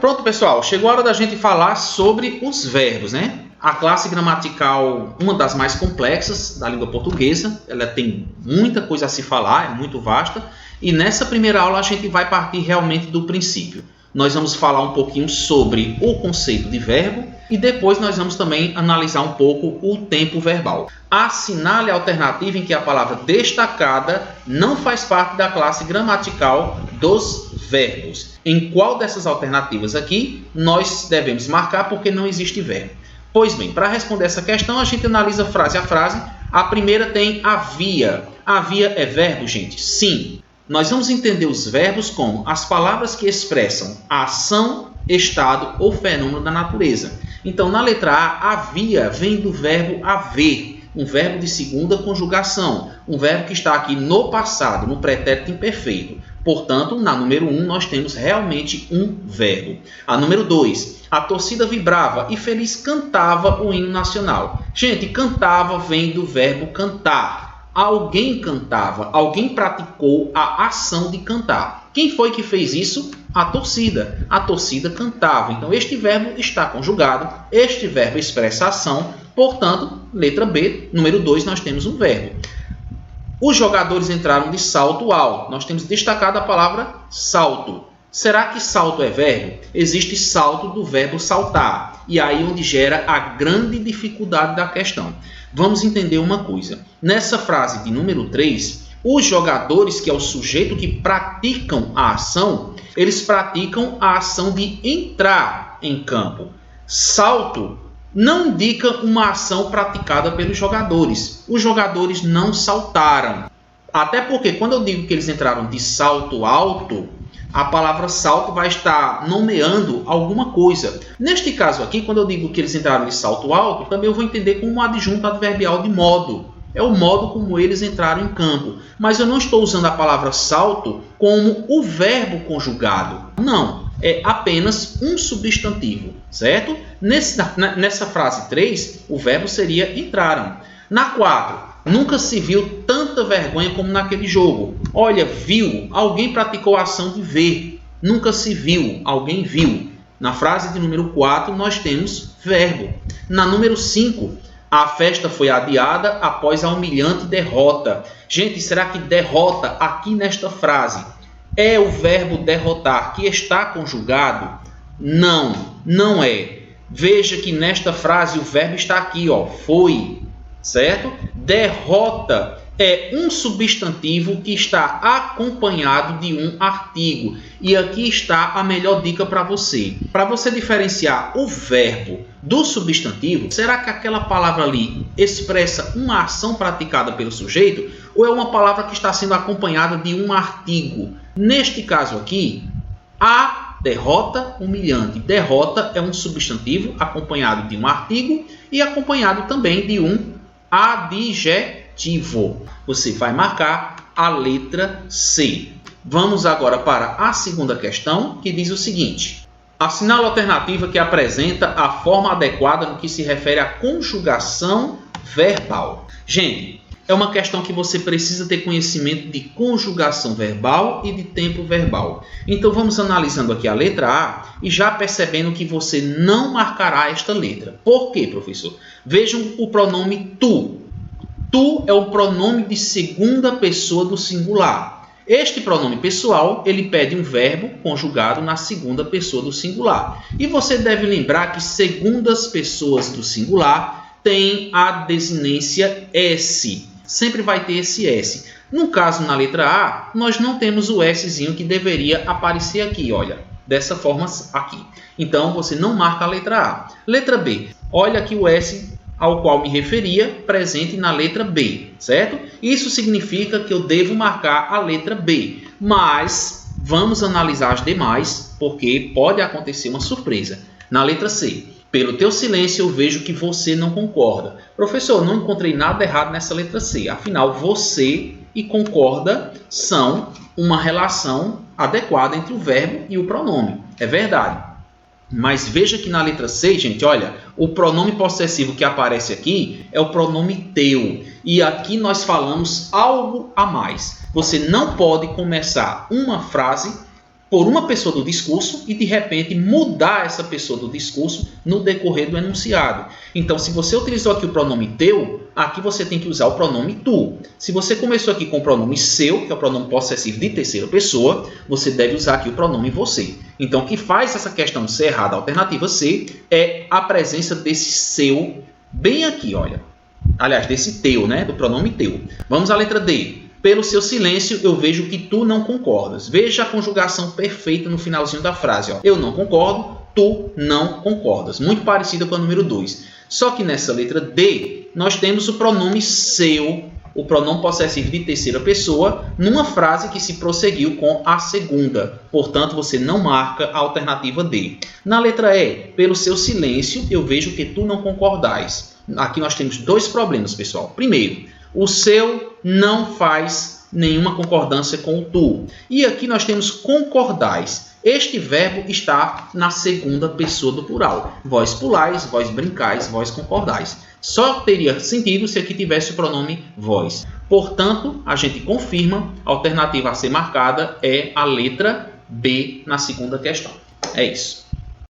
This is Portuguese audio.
Pronto, pessoal, chegou a hora da gente falar sobre os verbos, né? A classe gramatical, uma das mais complexas da língua portuguesa, ela tem muita coisa a se falar, é muito vasta, e nessa primeira aula a gente vai partir realmente do princípio. Nós vamos falar um pouquinho sobre o conceito de verbo e depois nós vamos também analisar um pouco o tempo verbal. Assinale a alternativa em que a palavra destacada não faz parte da classe gramatical dos verbos. Em qual dessas alternativas aqui nós devemos marcar porque não existe verbo? Pois bem, para responder essa questão, a gente analisa frase a frase. A primeira tem havia. Havia é verbo, gente? Sim. Nós vamos entender os verbos como as palavras que expressam a ação, estado ou fenômeno da natureza. Então, na letra A, havia vem do verbo haver, um verbo de segunda conjugação, um verbo que está aqui no passado, no pretérito imperfeito. Portanto, na número 1, nós temos realmente um verbo. A número 2, a torcida vibrava e feliz cantava o hino nacional. Gente, cantava vem do verbo cantar. Alguém cantava, alguém praticou a ação de cantar. Quem foi que fez isso? A torcida. A torcida cantava. Então, este verbo está conjugado, este verbo expressa a ação, portanto, letra B, número 2, nós temos um verbo. Os jogadores entraram de salto alto. Nós temos destacado a palavra salto. Será que salto é verbo? Existe salto do verbo saltar. E aí onde gera a grande dificuldade da questão. Vamos entender uma coisa. Nessa frase de número 3, os jogadores, que é o sujeito que praticam a ação, eles praticam a ação de entrar em campo. Salto não indica uma ação praticada pelos jogadores. Os jogadores não saltaram. Até porque quando eu digo que eles entraram de salto alto, a palavra salto vai estar nomeando alguma coisa. Neste caso aqui, quando eu digo que eles entraram de salto alto, também eu vou entender como um adjunto adverbial de modo. É o modo como eles entraram em campo. Mas eu não estou usando a palavra salto como o verbo conjugado. Não, é apenas um substantivo, certo? Nessa frase 3, o verbo seria entraram. Na 4, nunca se viu tanta vergonha como naquele jogo. Olha, viu, alguém praticou a ação de ver. Nunca se viu, alguém viu. Na frase de número 4, nós temos verbo. Na número 5, a festa foi adiada após a humilhante derrota. Gente, será que derrota aqui nesta frase é o verbo derrotar que está conjugado? Não, não é. Veja que nesta frase o verbo está aqui, ó, foi. Certo? Derrota é um substantivo que está acompanhado de um artigo. E aqui está a melhor dica para você. Para você diferenciar o verbo do substantivo, será que aquela palavra ali expressa uma ação praticada pelo sujeito ou é uma palavra que está sendo acompanhada de um artigo? Neste caso aqui, a derrota humilhante. Derrota é um substantivo acompanhado de um artigo e acompanhado também de um adjetivo. Você vai marcar a letra C. Vamos agora para a segunda questão, que diz o seguinte. Assinale a alternativa que apresenta a forma adequada no que se refere à conjugação verbal. Gente, é uma questão que você precisa ter conhecimento de conjugação verbal e de tempo verbal. Então, vamos analisando aqui a letra A e já percebendo que você não marcará esta letra. Por quê, professor? Vejam o pronome tu. Tu é o pronome de segunda pessoa do singular. Este pronome pessoal, ele pede um verbo conjugado na segunda pessoa do singular. E você deve lembrar que segundas pessoas do singular têm a desinência S. Sempre vai ter esse S. No caso, na letra A, nós não temos o Szinho que deveria aparecer aqui, olha, dessa forma aqui. Então, você não marca a letra A. Letra B, olha aqui o S ao qual me referia, presente na letra B, certo? Isso significa que eu devo marcar a letra B, mas vamos analisar as demais, porque pode acontecer uma surpresa. Na letra C, pelo teu silêncio eu vejo que você não concorda. Professor, não encontrei nada errado nessa letra C. Afinal, você e concorda são uma relação adequada entre o verbo e o pronome. É verdade. Mas veja que na letra C, gente, olha, o pronome possessivo que aparece aqui é o pronome teu. E aqui nós falamos algo a mais. Você não pode começar uma frase por uma pessoa do discurso e de repente mudar essa pessoa do discurso no decorrer do enunciado. Então, se você utilizou aqui o pronome teu, aqui você tem que usar o pronome tu. Se você começou aqui com o pronome seu, que é o pronome possessivo de terceira pessoa, você deve usar aqui o pronome você. Então, o que faz essa questão ser errada, a alternativa C, é a presença desse seu bem aqui, olha. Aliás, desse teu, né? Do pronome teu. Vamos à letra D. Pelo seu silêncio, eu vejo que tu não concordas. Veja a conjugação perfeita no finalzinho da frase. Ó. Eu não concordo, tu não concordas. Muito parecida com a número 2. Só que nessa letra D, nós temos o pronome seu, o pronome possessivo de terceira pessoa, numa frase que se prosseguiu com a segunda. Portanto, você não marca a alternativa D. Na letra E, pelo seu silêncio, eu vejo que tu não concordais. Aqui nós temos dois problemas, pessoal. Primeiro, o seu não faz nenhuma concordância com o tu. E aqui nós temos concordais. Este verbo está na segunda pessoa do plural. Vós pulais, vós brincais, vós concordais. Só teria sentido se aqui tivesse o pronome vós. Portanto, a gente confirma, a alternativa a ser marcada é a letra B na segunda questão. É isso.